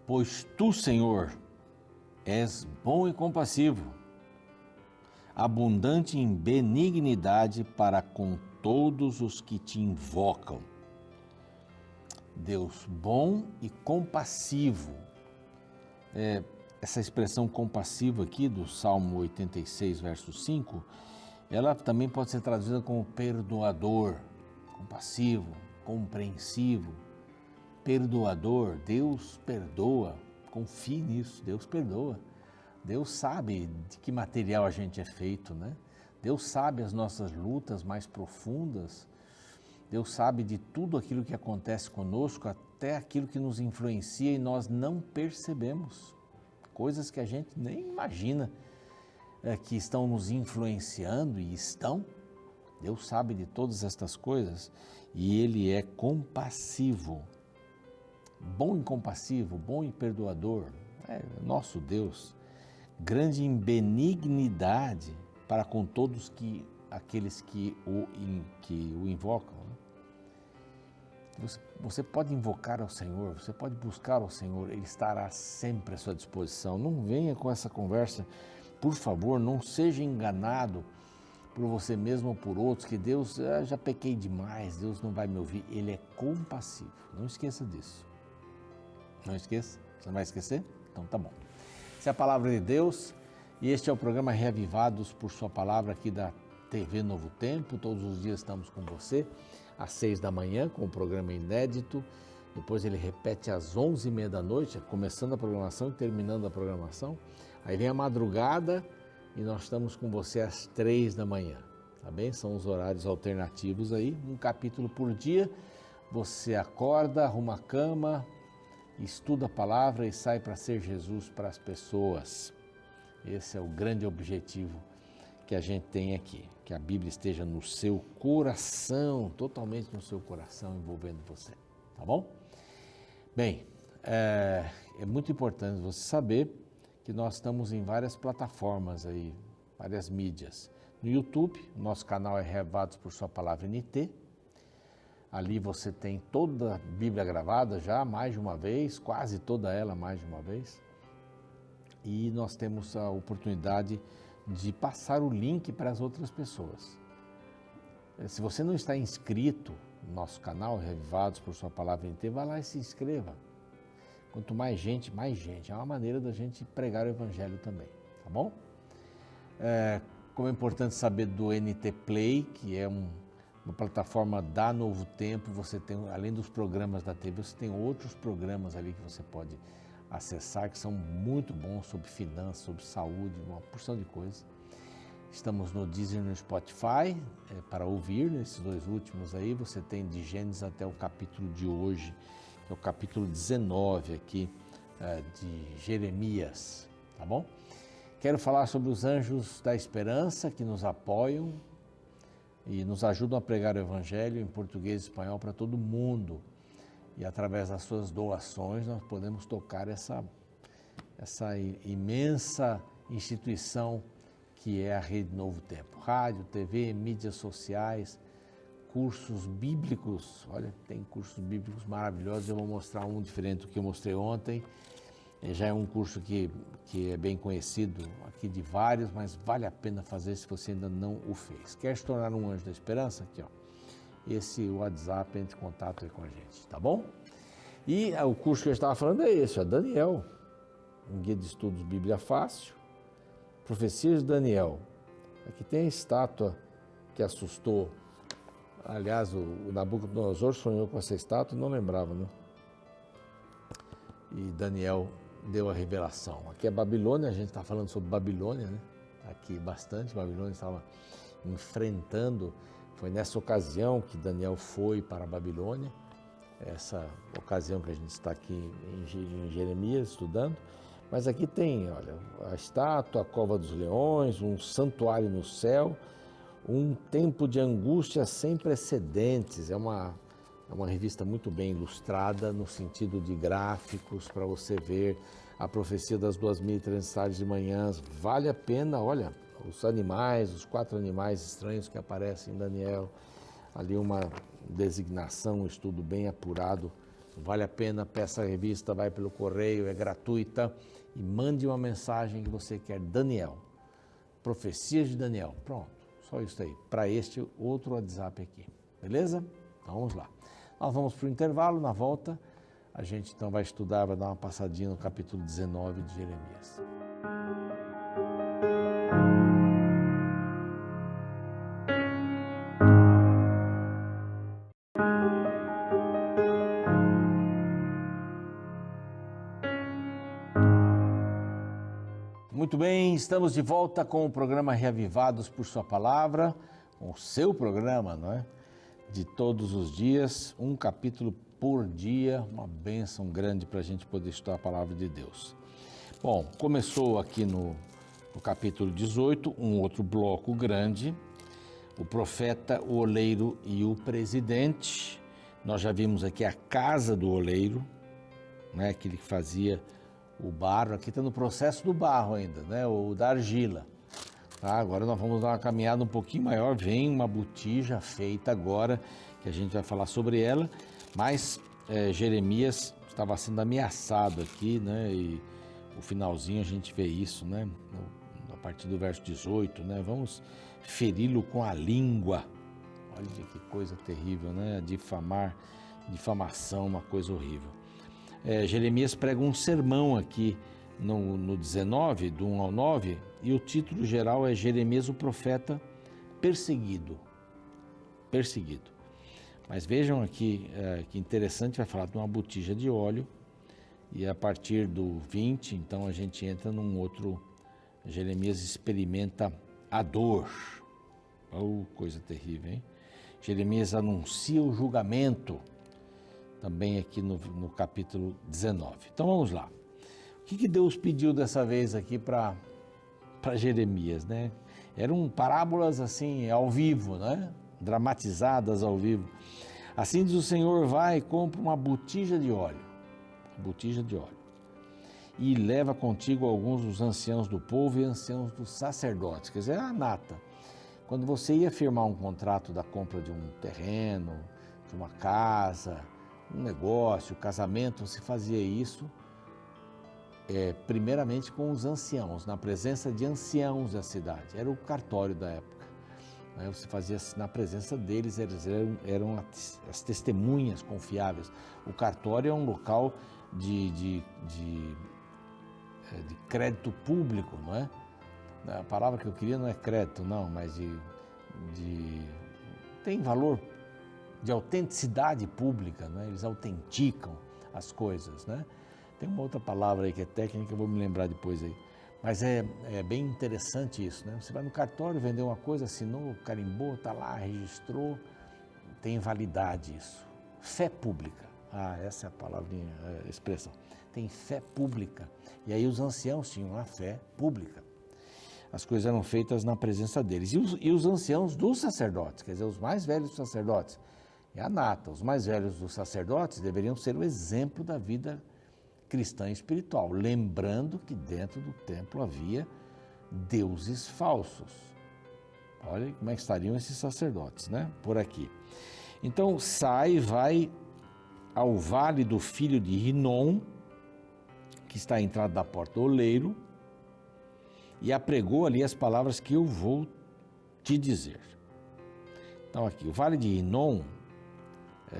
Pois tu, Senhor, és bom e compassivo, abundante em benignidade para com todos os que te invocam. Deus bom e compassivo. Essa expressão compassivo aqui do Salmo 86, verso 5, ela também pode ser traduzida como perdoador, compassivo, compreensivo, perdoador. Deus perdoa, confie nisso, Deus perdoa. Deus sabe de que material a gente é feito, né? Deus sabe as nossas lutas mais profundas. Deus sabe de tudo aquilo que acontece conosco, até aquilo que nos influencia e nós não percebemos. Coisas que a gente nem imagina que estão nos influenciando e estão. Deus sabe de todas estas coisas e Ele é compassivo. Bom e compassivo, bom e perdoador. É nosso Deus. Grande em benignidade para com todos aqueles que o invocam. Você pode invocar ao Senhor, você pode buscar ao Senhor, Ele estará sempre à sua disposição. Não venha com essa conversa, por favor, não seja enganado por você mesmo ou por outros, que Deus, já pequei demais, Deus não vai me ouvir. Ele é compassivo, não esqueça disso. Não esqueça, você não vai esquecer? Então tá bom. Essa é a palavra de Deus e este é o programa Reavivados por Sua Palavra aqui da TV Novo Tempo. Todos os dias estamos com você às 6 da manhã com o programa inédito. Depois ele repete às 11h30 da noite, começando a programação e terminando a programação. Aí vem a madrugada e nós estamos com você às 3 da manhã, tá bem? São os horários alternativos aí, um capítulo por dia. Você acorda, arruma a cama, estuda a palavra e sai para ser Jesus para as pessoas. Esse é o grande objetivo que a gente tem aqui, que a Bíblia esteja no seu coração, totalmente no seu coração, envolvendo você, tá bom? Bem, é muito importante você saber que nós estamos em várias plataformas aí, várias mídias. No YouTube, nosso canal é Reavivados por Sua Palavra NT. Ali você tem toda a Bíblia gravada já mais de uma vez, quase toda ela mais de uma vez. E nós temos a oportunidade de passar o link para as outras pessoas. Se você não está inscrito no nosso canal, Reavivados por Sua Palavra NT, vá lá e se inscreva. Quanto mais gente, mais gente. É uma maneira da gente pregar o Evangelho também, tá bom? Como é importante saber do NT Play, que é uma plataforma da Novo Tempo, você tem, além dos programas da TV, você tem outros programas ali que você pode acessar, que são muito bons, sobre finanças, sobre saúde, uma porção de coisas. Estamos no Deezer e no Spotify, para ouvir, nesses dois últimos aí, você tem de Gênesis até o capítulo de hoje, que é o capítulo 19 aqui, de Jeremias, tá bom? Quero falar sobre os anjos da esperança que nos apoiam e nos ajudam a pregar o Evangelho em português e espanhol para todo mundo. E através das suas doações nós podemos tocar essa imensa instituição que é a Rede Novo Tempo. Rádio, TV, mídias sociais, cursos bíblicos. Olha, tem cursos bíblicos maravilhosos. Eu vou mostrar um diferente do que eu mostrei ontem. Já é um curso que é bem conhecido aqui de vários, mas vale a pena fazer se você ainda não o fez. Quer se tornar um anjo da esperança? Aqui, ó. Esse WhatsApp, entre em contato aí com a gente, tá bom? E o curso que eu estava falando é esse, ó, Daniel, um guia de estudos Bíblia Fácil, Profecias de Daniel. Aqui tem a estátua que assustou. Aliás, o Nabucodonosor sonhou com essa estátua e não lembrava, né? E Daniel deu a revelação. Aqui é Babilônia, a gente está falando sobre Babilônia, né? Aqui bastante, Babilônia estava enfrentando. Foi nessa ocasião que Daniel foi para a Babilônia, essa ocasião que a gente está aqui em Jeremias estudando. Mas aqui tem, olha, a estátua, a cova dos leões, um santuário no céu, um tempo de angústia sem precedentes. É uma revista muito bem ilustrada no sentido de gráficos para você ver a profecia das 2.300 tardes de manhãs. Vale a pena, olha, os animais, os 4 animais estranhos que aparecem em Daniel, ali uma designação, um estudo bem apurado Vale a pena, peça a revista, vai pelo correio, é gratuita e mande uma mensagem que você quer. Daniel, Profecias de Daniel, pronto, só isso aí, para este outro WhatsApp aqui, beleza? Então vamos lá. Nós vamos para o intervalo, na volta a gente então vai estudar, vai dar uma passadinha no capítulo 19 de Jeremias. Muito bem, estamos de volta com o programa Reavivados por Sua Palavra, com o seu programa, não é? De todos os dias, um capítulo por dia, uma bênção grande para a gente poder estudar a Palavra de Deus. Bom, começou aqui no capítulo 18, um outro bloco grande, o profeta, o oleiro e o presidente. Nós já vimos aqui a casa do oleiro, né? Aquele que fazia o barro, aqui está no processo do barro ainda, né? Ou da argila. Tá? Agora nós vamos dar uma caminhada um pouquinho maior, vem uma botija feita agora, que a gente vai falar sobre ela, mas Jeremias estava sendo ameaçado aqui, né? E o finalzinho a gente vê isso, né? A partir do verso 18, né? Vamos feri-lo com a língua. Olha que coisa terrível, né? Difamação, uma coisa horrível. Jeremias prega um sermão aqui no 19, do 1 ao 9, e o título geral é Jeremias o profeta perseguido. Perseguido. Mas vejam aqui que interessante, vai falar de uma botija de óleo, e a partir do 20, então a gente entra num outro, Jeremias experimenta a dor. Oh, coisa terrível, hein? Jeremias anuncia o julgamento, também aqui no capítulo 19. Então vamos lá. O que Deus pediu dessa vez aqui para Jeremias, né? Eram parábolas assim, ao vivo, né? Dramatizadas ao vivo. Assim diz o Senhor, vai e compra uma botija de óleo, e leva contigo alguns dos anciãos do povo e anciãos dos sacerdotes, quer dizer, a nata. Quando você ia firmar um contrato da compra de um terreno, de uma casa, um negócio, casamento, você fazia isso primeiramente com os anciãos, na presença de anciãos da cidade. Era o cartório da época. Você fazia na presença deles, eles eram as testemunhas confiáveis. O cartório é um local de crédito público, não é? A palavra que eu queria não é crédito, não, mas tem valor de autenticidade pública, né? Eles autenticam as coisas, né? Tem uma outra palavra aí que é técnica, eu vou me lembrar depois aí. Mas é bem interessante isso, né? Você vai no cartório, vender uma coisa, assinou, carimbou, está lá, registrou, tem validade isso. Fé pública, essa é a palavrinha, a expressão. Tem fé pública. E aí os anciãos tinham a fé pública. As coisas eram feitas na presença deles. E os anciãos dos sacerdotes, quer dizer, os mais velhos dos sacerdotes, é a nata. Os mais velhos dos sacerdotes deveriam ser o exemplo da vida cristã espiritual, lembrando que dentro do templo havia deuses falsos. Olha como é que estariam esses sacerdotes, né? Por aqui. Então sai e vai ao vale do filho de Rinom, que está à entrada da porta do oleiro, e apregou ali as palavras que eu vou te dizer. Então aqui, o vale de Rinom,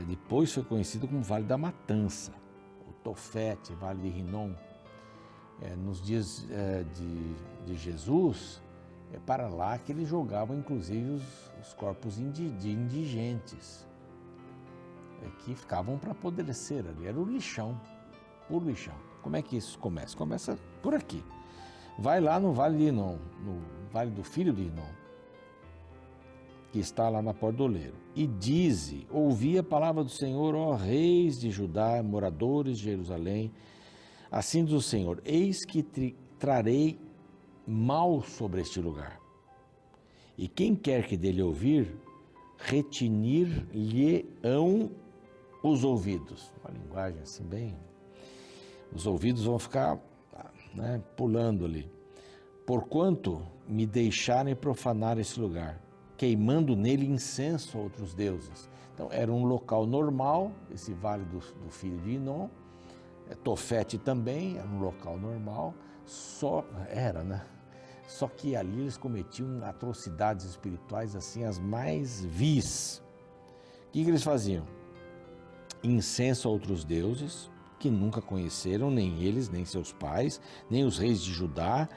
depois foi conhecido como Vale da Matança, o Tofete, Vale de Rinom. Nos dias de Jesus, para lá que eles jogavam inclusive os corpos de indigentes, que ficavam para apodrecer ali, era o lixão, puro lixão. Como é que isso começa? Começa por aqui. Vai lá no Vale de Rinom, no Vale do Filho de Rinom, que está lá na porta do oleiro. E dize, ouvi a palavra do Senhor, ó reis de Judá, moradores de Jerusalém, assim diz o Senhor, eis que trarei mal sobre este lugar. E quem quer que dele ouvir, retinir-lhe-ão os ouvidos. Uma linguagem assim bem... Os ouvidos vão ficar pulando ali. Porquanto me deixarem profanar esse lugar, queimando nele incenso a outros deuses. Então, era um local normal, esse vale do filho de Inom. Tofete também era um local normal, só que ali eles cometiam atrocidades espirituais assim, as mais vis. O que eles faziam? Incenso a outros deuses, que nunca conheceram, nem eles, nem seus pais, nem os reis de Judá,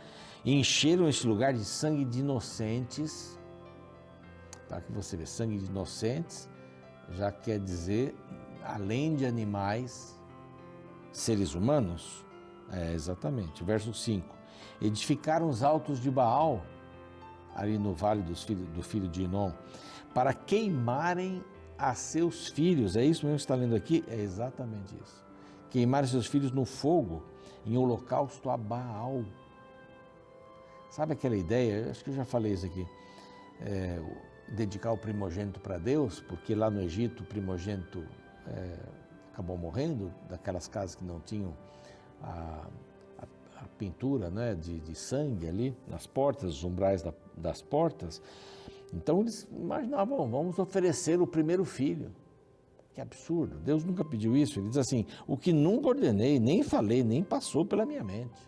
e encheram este lugar de sangue de inocentes. Tá, que você vê, sangue de inocentes, já quer dizer, além de animais, seres humanos? Exatamente. Verso 5. Edificaram os altos de Baal, ali no vale do filho de Inom, para queimarem a seus filhos. É isso mesmo que você está lendo aqui? É exatamente isso. Queimarem seus filhos no fogo, em holocausto a Baal. Sabe aquela ideia? Acho que eu já falei isso aqui. Dedicar o primogênito para Deus, porque lá no Egito o primogênito acabou morrendo, daquelas casas que não tinham a pintura, né, de sangue ali nas portas, os umbrais das portas. Então eles imaginavam, vamos oferecer o primeiro filho. Que absurdo, Deus nunca pediu isso. Ele diz assim, o que nunca ordenei, nem falei, nem passou pela minha mente.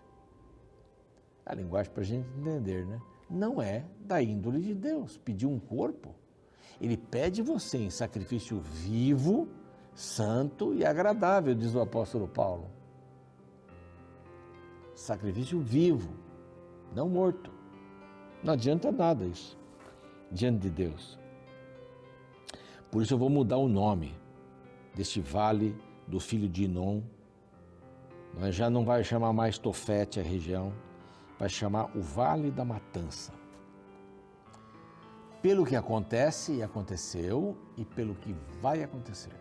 A linguagem para a gente entender, né? Não é da índole de Deus pedir um corpo. Ele pede você em sacrifício vivo, santo e agradável, diz o apóstolo Paulo. Sacrifício vivo, não morto. Não adianta nada isso, diante de Deus. Por isso eu vou mudar o nome deste vale do filho de Inom. Já não vai chamar mais Tofete a região, vai chamar o Vale da Matança. Pelo que acontece e aconteceu e pelo que vai acontecer.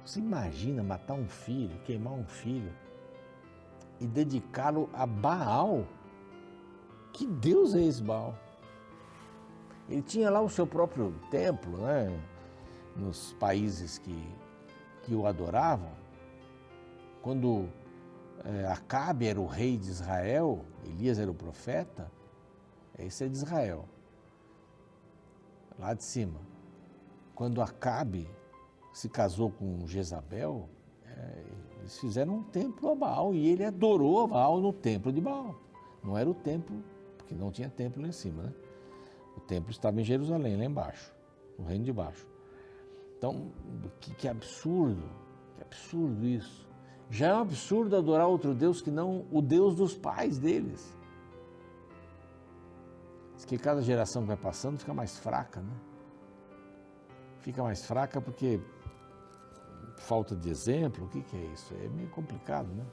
Você imagina matar um filho, queimar um filho e dedicá-lo a Baal? Que Deus é esse Baal? Ele tinha lá o seu próprio templo, né? Nos países que o adoravam. Quando Acabe era o rei de Israel, Elias era o profeta, esse é de Israel, lá de cima. Quando Acabe se casou com Jezabel, eles fizeram um templo a Baal e ele adorou a Baal no templo de Baal. Não era o templo, porque não tinha templo lá em cima, né? O templo estava em Jerusalém, lá embaixo, no reino de baixo. Então, que absurdo isso. Já é um absurdo adorar outro Deus que não o Deus dos pais deles. Diz que cada geração que vai passando fica mais fraca, né? Fica mais fraca porque falta de exemplo, o que é isso? É meio complicado, né?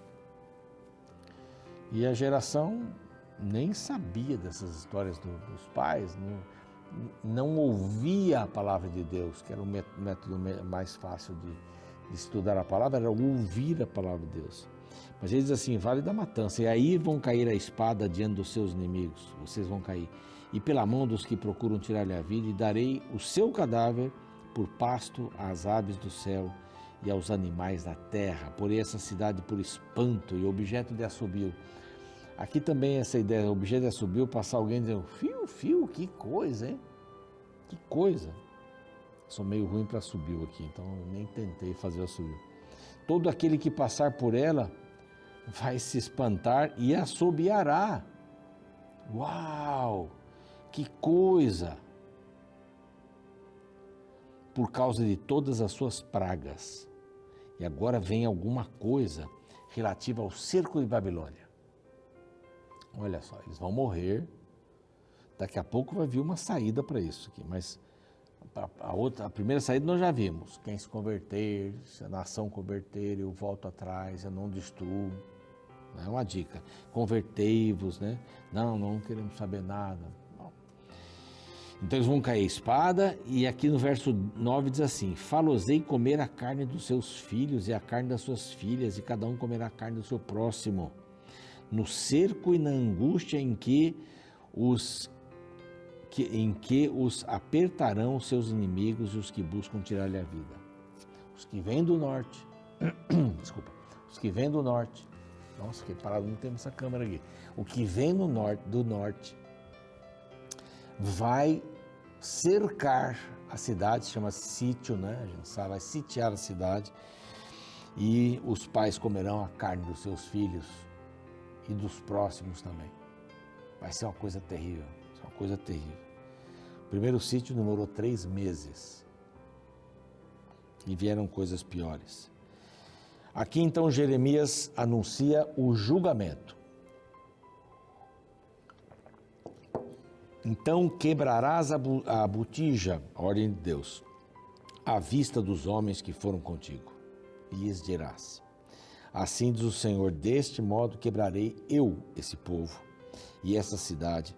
E a geração nem sabia dessas histórias dos pais, não ouvia a palavra de Deus, que era o método mais fácil de estudar a palavra, era ouvir a palavra de Deus. Mas ele diz assim, Vale da Matança, e aí vão cair a espada diante dos seus inimigos, vocês vão cair, e pela mão dos que procuram tirar-lhe a vida, e darei o seu cadáver por pasto às aves do céu e aos animais da terra, porém essa cidade por espanto e objeto de assobio. Aqui também essa ideia, objeto de assobio, passar alguém dizendo, fio, que coisa, hein? Que coisa. Sou meio ruim para assobio aqui, então eu nem tentei fazer assobio. Todo aquele que passar por ela vai se espantar e assobiará. Uau, que coisa! Por causa de todas as suas pragas. E agora vem alguma coisa relativa ao cerco de Babilônia. Olha só, eles vão morrer, daqui a pouco vai vir uma saída para isso aqui, mas a primeira saída nós já vimos, quem se converter, se a nação converter, eu volto atrás, eu não destruo, é uma dica, convertei-vos, né? Não queremos saber nada. Bom. Então eles vão cair a espada, e aqui no verso 9 diz assim, falosei comer a carne dos seus filhos e a carne das suas filhas, e cada um comerá a carne do seu próximo, no cerco e na angústia em que os apertarão os seus inimigos e os que buscam tirar-lhe a vida. Os que vêm do norte, os que vêm do norte, nossa, fiquei parado muito tempo nessa câmera aqui. O que vem do norte vai cercar a cidade, se chama sítio, né? A gente sabe, vai sitiar a cidade, e os pais comerão a carne dos seus filhos e dos próximos também. Vai ser uma coisa terrível, uma coisa terrível. O primeiro sítio demorou 3 meses e vieram coisas piores. Aqui então Jeremias anuncia o julgamento. Então quebrarás a botija, a ordem de Deus, à vista dos homens que foram contigo, e lhes dirás: assim diz o Senhor, deste modo quebrarei eu esse povo e essa cidade,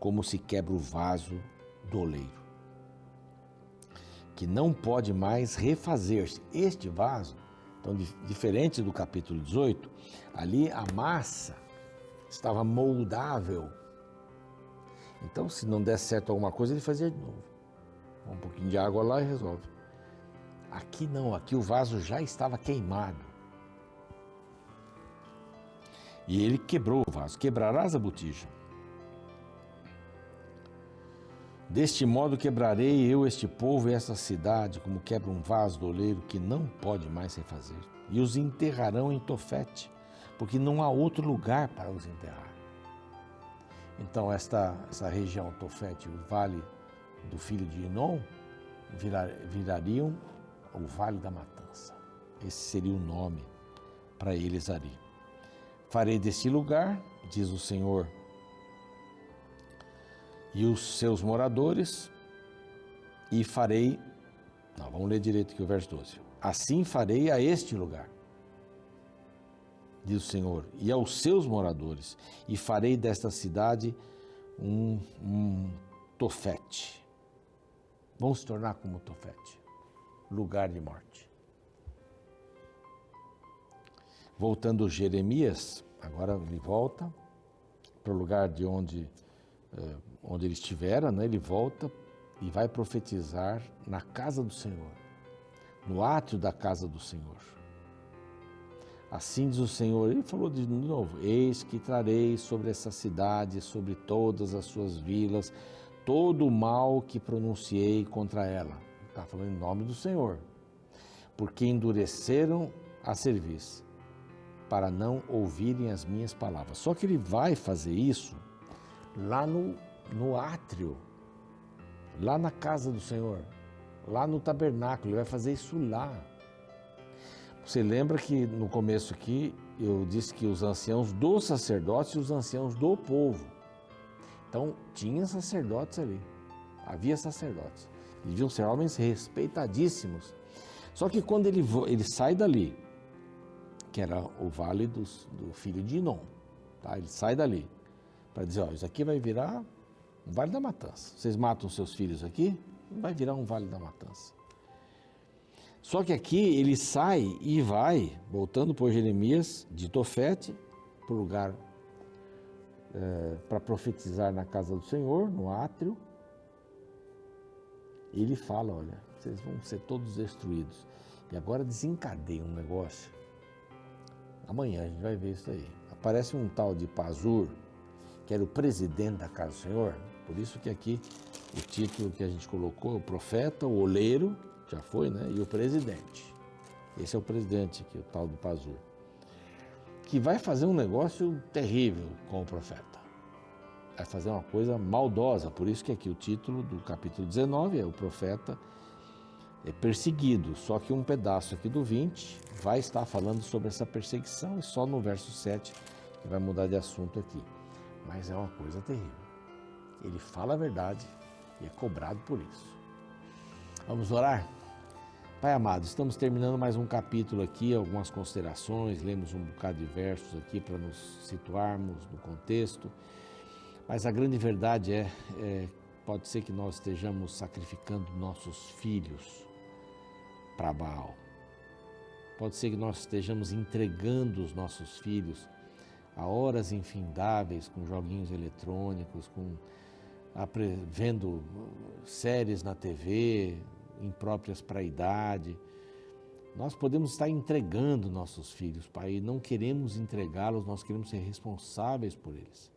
como se quebra o vaso do oleiro, que não pode mais refazer-se. Este vaso, então, diferente do capítulo 18, ali a massa estava moldável. Então, se não der certo alguma coisa, ele fazia de novo. Um pouquinho de água lá e resolve. Aqui não, aqui o vaso já estava queimado. E ele quebrou o vaso. Quebrarás a botija. Deste modo quebrarei eu este povo e esta cidade, como quebra um vaso do oleiro que não pode mais refazer. E os enterrarão em Tofete, porque não há outro lugar para os enterrar. Então essa região Tofete, o vale do filho de Inom, virariam o Vale da Matança. Esse seria o nome para eles ali. Farei deste lugar, diz o Senhor, e os seus moradores, e farei... Não, vamos ler direito aqui o verso 12. Assim farei a este lugar, diz o Senhor, e aos seus moradores, e farei desta cidade um Tofete. Vão se tornar como Tofete, lugar de morte. Voltando Jeremias, agora ele volta para o lugar de onde ele estivera, né? Ele volta e vai profetizar na casa do Senhor, no átrio da casa do Senhor. Assim diz o Senhor, ele falou de novo: eis que trarei sobre essa cidade, sobre todas as suas vilas, todo o mal que pronunciei contra ela. Está falando em nome do Senhor. Porque endureceram a cerviz, para não ouvirem as minhas palavras. Só que ele vai fazer isso lá no átrio, lá na casa do Senhor, lá no tabernáculo, ele vai fazer isso lá. Você lembra que no começo aqui eu disse que os anciãos dos sacerdotes e os anciãos do povo. Então tinha sacerdotes ali, havia sacerdotes, deviam ser homens respeitadíssimos. Só que quando ele sai dali, que era o vale do filho de Inom, tá? Ele sai dali para dizer: ó, isso aqui vai virar um vale da matança. Vocês matam seus filhos aqui, vai virar um vale da matança. Só que aqui ele sai e vai, voltando por Jeremias, de Tofete, para o lugar para profetizar na casa do Senhor, no átrio. Ele fala: olha, vocês vão ser todos destruídos. E agora desencadeia um negócio. Amanhã a gente vai ver isso aí. Aparece um tal de Pazur, que era o presidente da casa do Senhor. Por isso que aqui o título que a gente colocou, o profeta, o oleiro, já foi, né? E o presidente. Esse é o presidente aqui, o tal do Pazur. Que vai fazer um negócio terrível com o profeta. Vai fazer uma coisa maldosa. Por isso que aqui o título do capítulo 19 é o profeta perseguido. Só que um pedaço aqui do 20 vai estar falando sobre essa perseguição, e só no verso 7 que vai mudar de assunto aqui. Mas é uma coisa terrível. Ele fala a verdade e é cobrado por isso. Vamos orar? Pai amado, estamos terminando mais um capítulo aqui, algumas considerações, lemos um bocado de versos aqui para nos situarmos no contexto, mas a grande verdade pode ser que nós estejamos sacrificando nossos filhos para Baal. Pode ser que nós estejamos entregando os nossos filhos a horas infindáveis com joguinhos eletrônicos, vendo séries na TV, impróprias para a idade. Nós podemos estar entregando nossos filhos, Pai, e não queremos entregá-los, nós queremos ser responsáveis por eles,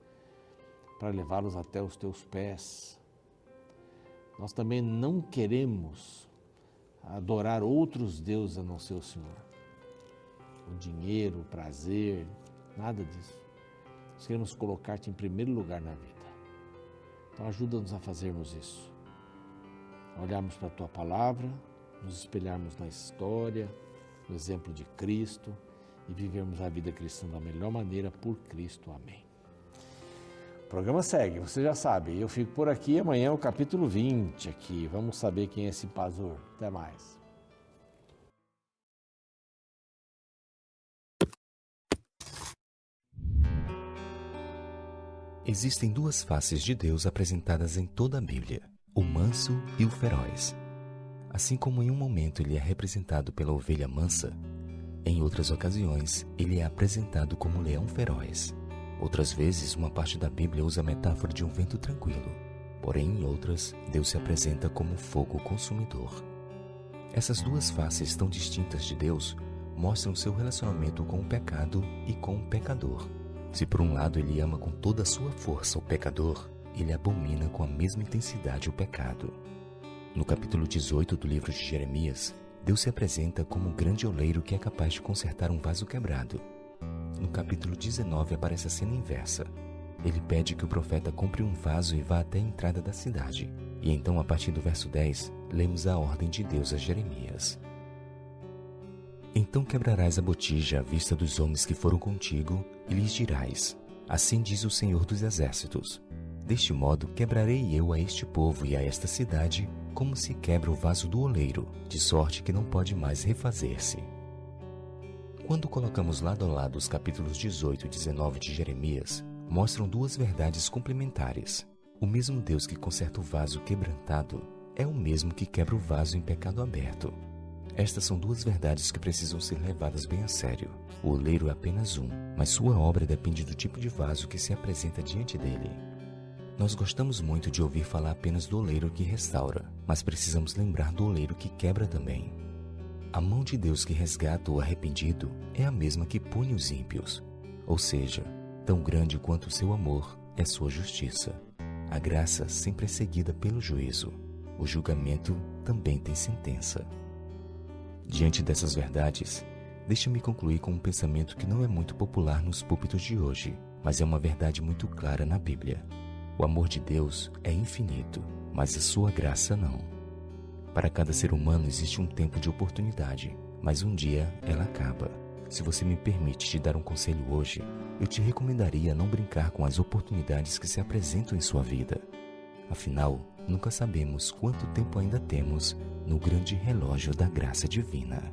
para levá-los até os Teus pés, Nós também não queremos adorar outros deuses a não ser o Senhor. O dinheiro, o prazer, nada disso. Nós queremos colocar-te em primeiro lugar na vida. Então ajuda-nos a fazermos isso. Olharmos para a Tua Palavra, nos espelharmos na história, no exemplo de Cristo e vivermos a vida cristã da melhor maneira por Cristo. Amém. O programa segue, você já sabe. Eu fico por aqui, amanhã é o capítulo 20 aqui. Vamos saber quem é esse Pazor. Até mais. Existem duas faces de Deus apresentadas em toda a Bíblia, o manso e o feroz. Assim como em um momento ele é representado pela ovelha mansa, em outras ocasiões ele é apresentado como um leão feroz. Outras vezes, uma parte da Bíblia usa a metáfora de um vento tranquilo, porém em outras, Deus se apresenta como fogo consumidor. Essas duas faces tão distintas de Deus mostram seu relacionamento com o pecado e com o pecador. Se por um lado ele ama com toda a sua força o pecador, ele abomina com a mesma intensidade o pecado. No capítulo 18 do livro de Jeremias, Deus se apresenta como um grande oleiro que é capaz de consertar um vaso quebrado. No capítulo 19 aparece a cena inversa. Ele pede que o profeta compre um vaso e vá até a entrada da cidade. E então, a partir do verso 10, lemos a ordem de Deus a Jeremias. Então quebrarás a botija à vista dos homens que foram contigo, e lhes dirás: assim diz o Senhor dos Exércitos. Deste modo quebrarei eu a este povo e a esta cidade, como se quebra o vaso do oleiro, de sorte que não pode mais refazer-se. Quando colocamos lado a lado os capítulos 18 e 19 de Jeremias, mostram duas verdades complementares. O mesmo Deus que conserta o vaso quebrantado é o mesmo que quebra o vaso em pecado aberto. Estas são duas verdades que precisam ser levadas bem a sério. O oleiro é apenas um, mas sua obra depende do tipo de vaso que se apresenta diante dele. Nós gostamos muito de ouvir falar apenas do oleiro que restaura, mas precisamos lembrar do oleiro que quebra também. A mão de Deus que resgata o arrependido é a mesma que pune os ímpios. Ou seja, tão grande quanto o seu amor é sua justiça. A graça sempre é seguida pelo juízo. O julgamento também tem sentença. Diante dessas verdades, deixa-me concluir com um pensamento que não é muito popular nos púlpitos de hoje, mas é uma verdade muito clara na Bíblia. O amor de Deus é infinito, mas a sua graça não. Para cada ser humano existe um tempo de oportunidade, mas um dia ela acaba. Se você me permite te dar um conselho hoje, eu te recomendaria não brincar com as oportunidades que se apresentam em sua vida. Afinal, nunca sabemos quanto tempo ainda temos no grande relógio da graça divina.